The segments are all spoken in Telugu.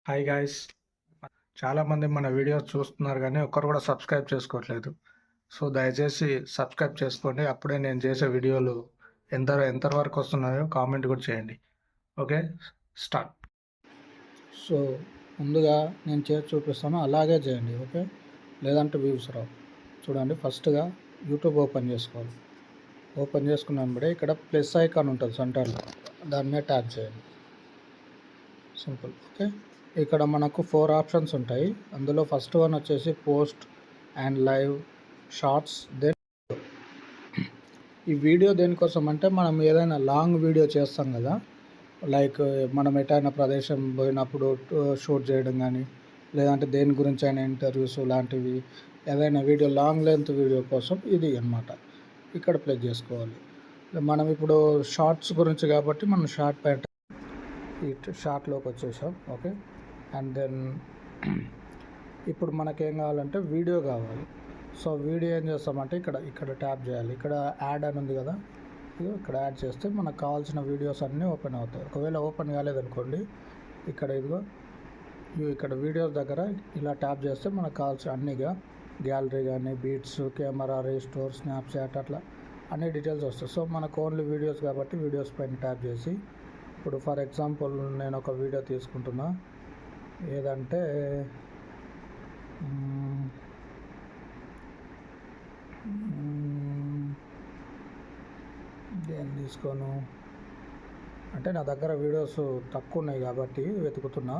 Hi guys! చాలామంది మన వీడియోస్ చూస్తున్నారు కానీ ఒక్కరు కూడా సబ్స్క్రైబ్ చేసుకోవట్లేదు. సో దయచేసి సబ్స్క్రైబ్ చేసుకోండి. అప్పుడే నేను చేసే వీడియోలు ఎంత వరకు వస్తున్నాయో కామెంట్ కూడా చేయండి. Okay, start. సో ముందుగా నేను చేసి చూపిస్తాను, అలాగే చేయండి. ఓకే, లేదంటే వ్యూస్ రావు. చూడండి, ఫస్ట్గా యూట్యూబ్ ఓపెన్ చేసుకోవాలి. ఓపెన్ చేసుకున్నప్పుడే ఇక్కడ ప్లస్ ఐకాన్ ఉంటుంది సెంటర్లో, దాని మీద ట్యాప్ చేయండి. సింపుల్. ఓకే, ఇక్కడ మనకు 4 ఆప్షన్స్ ఉంటాయి. అందులో ఫస్ట్ వన్ వచ్చేసి post and live, shorts. Then ఈ వీడియో దేనికోసం అంటే మనం ఏదైనా లాంగ్ వీడియో చేస్తాం కదా, లైక్ మనం ఎటైనా ప్రదేశం పోయినప్పుడు షూట్ చేయడం కానీ, లేదంటే దేని గురించి అయినా ఇంటర్వ్యూస్ లాంటివి, ఏదైనా వీడియో లాంగ్ లెంత్ వీడియో కోసం ఇది అన్నమాట. ఇక్కడ ప్లే చేసుకోవాలి. మనం ఇప్పుడు షార్ట్స్ గురించి కాబట్టి మనం షార్ట్ ప్యాట్ ఈ షార్ట్లోకి వచ్చేసాం. ఓకే, అండ్ దెన్ ఇప్పుడు మనకేం కావాలంటే వీడియో కావాలి. సో వీడియో ఏం చేస్తామంటే ఇక్కడ ట్యాప్ చేయాలి. ఇక్కడ యాడ్ అని ఉంది కదా, ఇక్కడ యాడ్ చేస్తే మనకు కావాల్సిన వీడియోస్ అన్నీ ఓపెన్ అవుతాయి. ఒకవేళ ఓపెన్ కాలేదనుకోండి, ఇక్కడ వీడియోస్ దగ్గర ఇలా ట్యాప్ చేస్తే మనకు కావాల్సిన అన్నీగా గ్యాలరీ కానీ, బీట్స్, కెమెరా, రీస్టోర్, స్నాప్చాట్, అట్లా అన్ని డీటెయిల్స్ వస్తాయి. సో మనకు ఓన్లీ వీడియోస్ కాబట్టి వీడియోస్ పైన ట్యాప్ చేసి, ఇప్పుడు ఫర్ ఎగ్జాంపుల్ నేను ఒక వీడియో తీసుకుంటున్నా. ఏదంటే దేన్ని తీసుకోను అంటే నా దగ్గర వీడియోస్ తక్కువ ఉన్నాయి కాబట్టి వెతుకుతున్నా.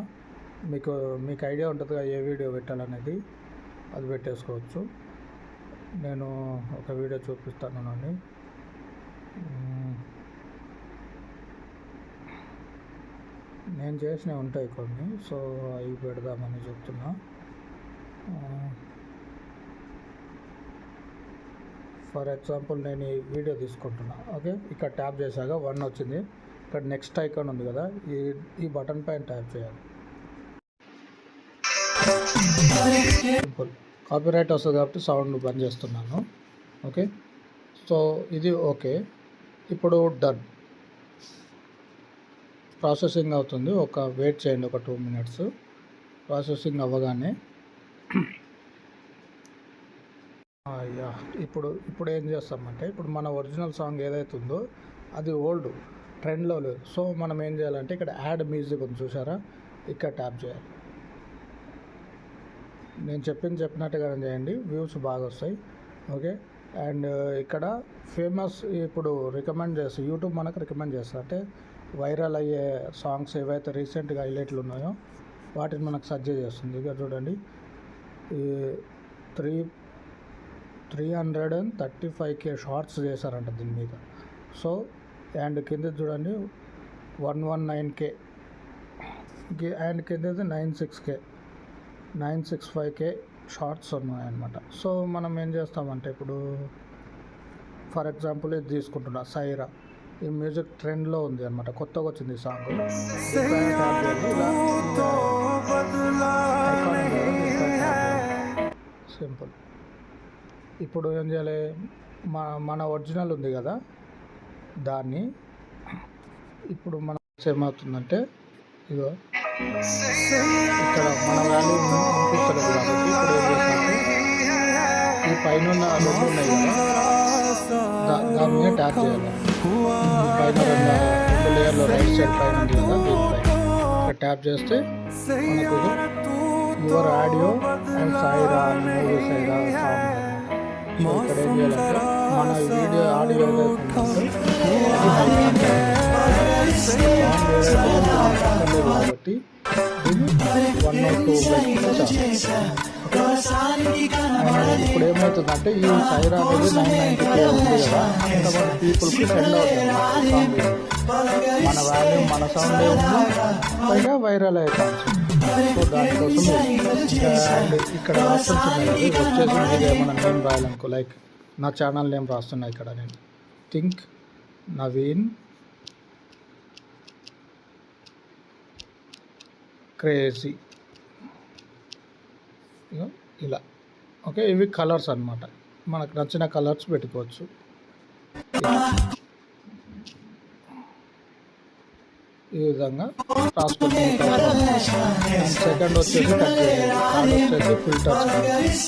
మీకు ఐడియా ఉంటుందిగా ఏ వీడియో పెట్టాలనేది, అది పెట్టేసుకోవచ్చు. నేను ఒక వీడియో చూపిస్తాను నన్ను. నేను చేసినవి ఉంటాయి కొన్ని, సో అవి పెడదామని చెప్తున్నా. ఫర్ ఎగ్జాంపుల్ నేను ఈ వీడియో తీసుకుంటున్నా. ఓకే, ఇక్కడ ట్యాప్ చేశాక 1 వచ్చింది. ఇక్కడ నెక్స్ట్ ఐకాన్ ఉంది కదా, ఈ బటన్ పైన ట్యాప్ చేయాలి. సింపుల్. కాపీరైట్ వస్తుంది కాబట్టి సౌండ్ బంద్ చేస్తున్నాను. ఓకే, సో ఇది ఓకే. ఇప్పుడు డన్. ప్రాసెసింగ్ అవుతుంది, వెయిట్ చేయండి ఒక 2 minutes. ప్రాసెసింగ్ అవ్వగానే ఇప్పుడు ఏం చేస్తామంటే, ఇప్పుడు మన ఒరిజినల్ సాంగ్ ఏదైతే ఉందో అది ఓల్డ్ ట్రెండ్లో లేదు. సో మనం ఏం చేయాలంటే ఇక్కడ యాడ్ మ్యూజిక్ ఉంది చూసారా, ఇక్కడ ట్యాప్ చేయాలి. నేను చెప్పినట్టుగానే చేయండి, వ్యూస్ బాగా వస్తాయి. ఓకే, అండ్ ఇక్కడ ఫేమస్ ఇప్పుడు రికమెండ్ చేస్తాను, యూట్యూబ్ మనకు రికమెండ్ చేస్తారు. అంటే వైరల్ అయ్యే సాంగ్స్ ఏవైతే రీసెంట్గా హైలైట్లు ఉన్నాయో వాటిని మనకు సజెస్ట్ చేస్తుంది. ఇక చూడండి, ఈ 335K షార్ట్స్ చేశారంట దీని మీద. సో అండ్ కింద చూడండి 119K, అండ్ కింద 965K షార్ట్స్ ఉన్నాయన్నమాట. సో మనం ఏం చేస్తామంటే, ఇప్పుడు ఫర్ ఎగ్జాంపుల్ ఇది తీసుకుంటున్నా, సైరా. ఈ మ్యూజిక్ ట్రెండ్లో ఉంది అనమాట, కొత్తగా వచ్చింది ఈ సాంగ్. సింపుల్. ఇప్పుడు ఏం చేయాలి, మన ఒరిజినల్ ఉంది కదా దాన్ని ఇప్పుడు మనం ఏమవుతుందంటే, ఇదో ఇక్కడ మన వాల్యూ అనిపిస్తుంది కాబట్టి ఇప్పుడు ఏం చేస్తామంటే ఈ పైన రెండు ఉన్నాయి కదా, దాని మీద ట్యాప్ చేయాలి. పైన రెండు లేయర్లో రైట్ సైడ్ పైన ఉంది కదా, దీనిపైన ఇక్కడ ట్యాప్ చేస్తే మనకు your audio and Saira movie Saira song. So ఇక్కడ ఏం చేయాలంటే మన వీడియో ఆడియో కాబట్టి ఇప్పుడు ఏమవుతుందంటే, ఈ సైరా అనేది 990K ఉంది కదా, ఇంతమంది పీపుల్కి సెండ్ అవుతుంది సాంగ్. మన వాల్యూమ్ మన సౌండ్ ఉంది, పైగా వైరల్ అవుతాను. సో దానికోసం అండ్ ఇక్కడ ఆప్షన్స్ ఉన్నాయి. వచ్చేసి మీరు ఏమైనా నేమ్ రాయాలనుకో, లైక్ నా ఛానల్ నేమ్ రాస్తున్నా ఇక్కడ నేను, థింక్ నవీన్ క్రేజీ, ఇలా. ఓకే, ఇవి కలర్స్ అన్నమాట, మనకు నచ్చిన కలర్స్ పెట్టుకోవచ్చు. ఈ విధంగా రాసుకుంటాం. సెకండ్ వచ్చేసి కట్ చేయాలి. థర్డ్ వచ్చేసి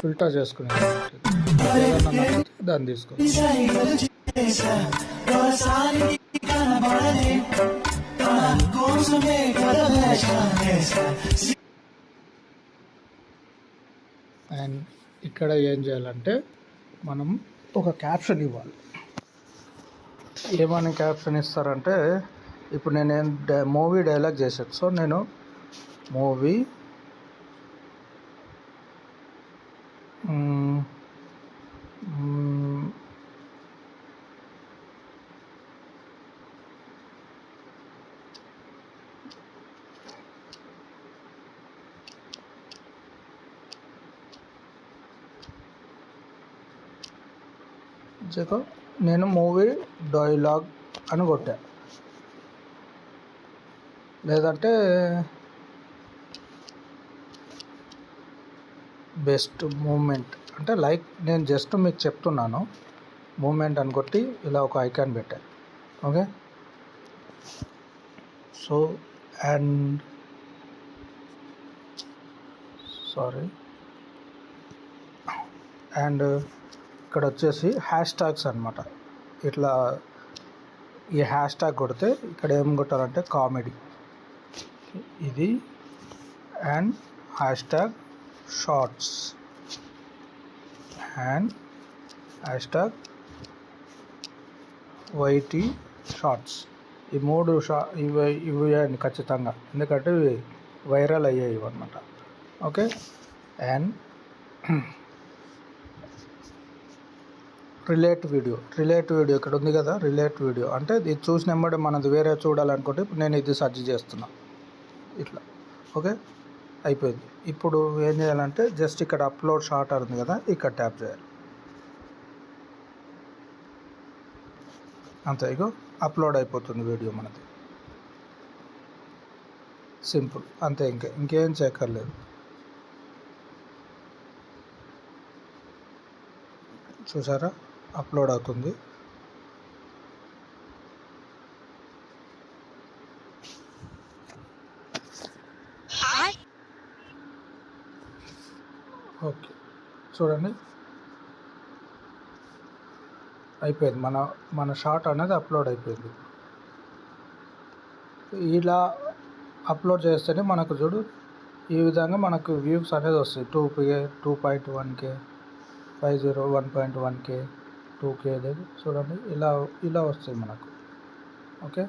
ఫిల్టర్ చేసుకునేది. ఏదన్నా నచ్చితే దాన్ని తీసుకోవాలి. అండ్ ఇక్కడ ఏం చేయాలంటే మనం ఒక క్యాప్షన్ ఇవ్వాలి. ఏమని క్యాప్షన్ ఇస్తారంటే, ఇప్పుడు నేను మూవీ డైలాగ్ చేశాను. సో నేను మూవీ నేను మూవీ డైలాగ్ అని కొట్టా. లేదంటే బెస్ట్ మూమెంట్ అంటే లైక్ నేను జస్ట్ మీకు చెప్తున్నాను మూమెంట్ అని కొట్టి ఇలా ఒక ఐకాన్ పెట్టా. ఓకే, సో అండ్ ఇక్కడ వచ్చేసి హ్యాష్ ట్యాగ్స్ అనమాట. ఇట్లా ఈ హ్యాష్ ట్యాగ్ కొడితే ఇక్కడ ఏం కొట్టారంటే కామెడీ ఇది and hashtag shorts and hashtag YT shorts. ఈ మూడు ఇవి అండి ఖచ్చితంగా, ఎందుకంటే ఇవి వైరల్ అయ్యాయి అనమాట. ఓకే, అండ్ రిలేట్ వీడియో ఇక్కడ ఉంది కదా, రిలేట్ వీడియో అంటే ఇది చూసిన వెంబడే మనది వేరే చూడాలనుకుంటే ఇప్పుడు నేను ఇది సెర్చ్ చేస్తున్నా ఇట్లా. ఓకే, అయిపోయింది. ఇప్పుడు ఏం చేయాలంటే జస్ట్ ఇక్కడ అప్లోడ్ షార్ట్ ఉంది కదా, ఇక్కడ ట్యాప్ చేయాలి. అంతే, ఇగో అప్లోడ్ అయిపోతుంది వీడియో మనది. సింపుల్, అంతే. ఇంకేం చేయక్కర్లేదు. చూసారా, అప్లోడ్ అవుతుంది. ఓకే, చూడండి అయిపోయింది. మన షార్ట్ అనేది అప్లోడ్ అయిపోయింది. ఇలా అప్లోడ్ చేస్తేనే మనకు చూడు ఈ విధంగా మనకు వ్యూస్ అనేది వస్తాయి. 2.1K 50 1.1K 2K అనేది చూడండి ఇలా వస్తాయి మనకు. ఓకే,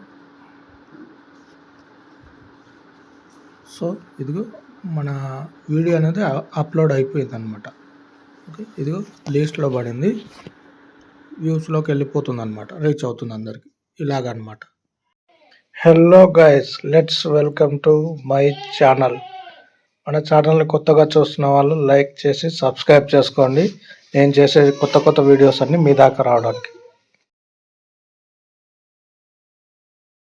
సో ఇదిగో మన వీడియో అనేది అప్లోడ్ అయిపోయింది అనమాట. ఓకే, ఇదిగో లిస్ట్లో పడింది, వ్యూస్లోకి వెళ్ళిపోతుంది అనమాట, రీచ్ అవుతుంది అందరికి ఇలాగనమాట. Hello guys, let's welcome to my channel. మన ఛానల్ని కొత్తగా చూస్తున్న వాళ్ళు లైక్ చేసి సబ్స్క్రైబ్ చేసుకోండి. నేను చేసే కొత్త వీడియోస్ అన్నీ మీ దాకా రావడానికి.